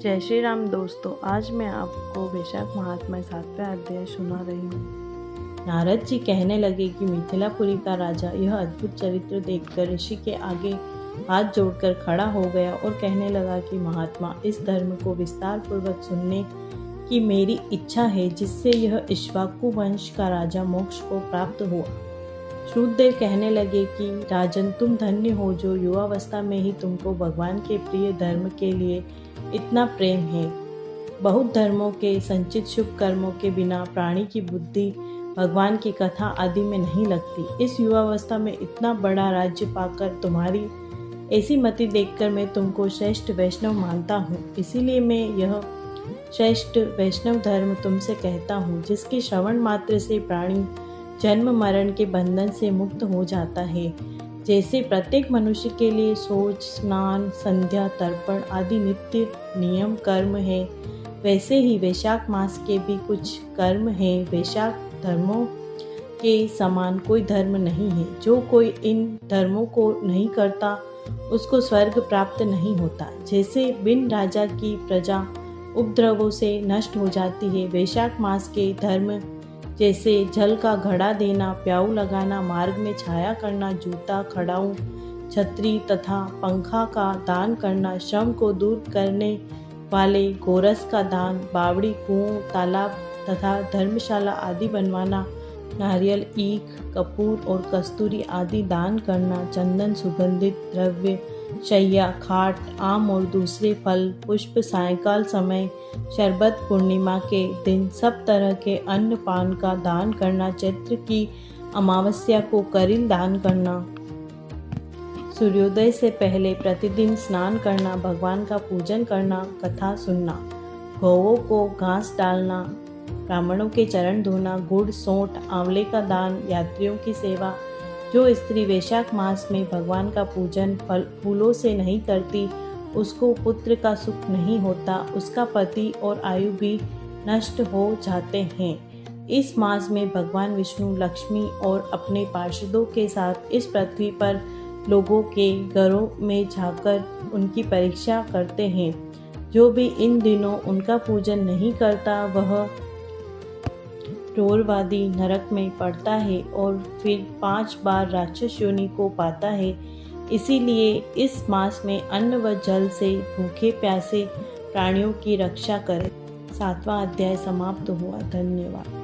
जय श्री राम दोस्तों, आज मैं आपको वैशाख महात्म्य 7वां अध्याय सुना रही हूँ। नारद जी कहने लगे कि मिथिलापुरी का राजा यह अद्भुत चरित्र देखकर ऋषि के आगे हाथ जोड़कर खड़ा हो गया और कहने लगा कि महात्मा, इस धर्म को विस्तार पूर्वक सुनने की मेरी इच्छा है, जिससे यह इक्ष्वाकु वंश का राजा मोक्ष को प्राप्त हुआ। श्रुतदेव कहने लगे कि राजन, तुम धन्य हो जो युवावस्था में ही तुमको भगवान के प्रिय धर्म के लिए इतना प्रेम है। बहुत धर्मों के संचित शुभ कर्मों के बिना प्राणी की बुद्धि भगवान की कथा आदि में नहीं लगती। इस युवावस्था में इतना बड़ा राज्य पाकर तुम्हारी ऐसी मति देखकर मैं तुमको श्रेष्ठ वैष्णव मानता हूँ। इसीलिए मैं यह श्रेष्ठ वैष्णव धर्म तुमसे कहता हूँ, जिसके श्रवण मात्र से प्राणी जन्म मरण के बंधन से मुक्त हो जाता है। जैसे प्रत्येक मनुष्य के लिए शौच, स्नान, संध्या, तर्पण आदि नित्य नियम कर्म है, वैसे ही वैशाख मास के भी कुछ कर्म है। वैशाख धर्मों के समान कोई धर्म नहीं है। जो कोई इन धर्मों को नहीं करता उसको स्वर्ग प्राप्त नहीं होता। जैसे बिन राजा की प्रजा उपद्रवों से नष्ट हो जाती है, वैशाख मास के धर्म जैसे जल का घड़ा देना, प्याऊ लगाना, मार्ग में छाया करना, जूता, खड़ाऊ, छतरी तथा पंखा का दान करना, श्रम को दूर करने वाले गोरस का दान, बावड़ी, कुओं, तालाब तथा धर्मशाला आदि बनवाना, नारियल, ईख, कपूर और कस्तूरी आदि दान करना, चंदन, सुगंधित द्रव्य, शैया, खाट, आम और दूसरे फल, पुष्प, सायंकाल समय, शरबत, पूर्णिमा के दिन सब तरह के अन्न पान का दान करना, चैत्र की अमावस्या को करील दान करना, सूर्योदय से पहले प्रतिदिन स्नान करना, भगवान का पूजन करना, कथा सुनना, गौओं को घास डालना, ब्राह्मणों के चरण धोना, गुड़, सौंठ, आंवले का दान, यात्रियों की सेवा। जो स्त्री वैशाख मास में भगवान का पूजन फूलों से नहीं करती, उसको पुत्र का सुख नहीं होता, उसका पति और आयु भी नष्ट हो जाते हैं। इस मास में भगवान विष्णु लक्ष्मी और अपने पार्षदों के साथ इस पृथ्वी पर लोगों के घरों में जाकर उनकी परीक्षा करते हैं। जो भी इन दिनों उनका पूजन नहीं करता वह क्रूरवादी नरक में पड़ता है और फिर 5 बार राक्षस योनि को पाता है। इसीलिए इस मास में अन्न व जल से भूखे प्यासे प्राणियों की रक्षा करें। 7वां अध्याय समाप्त हुआ। धन्यवाद।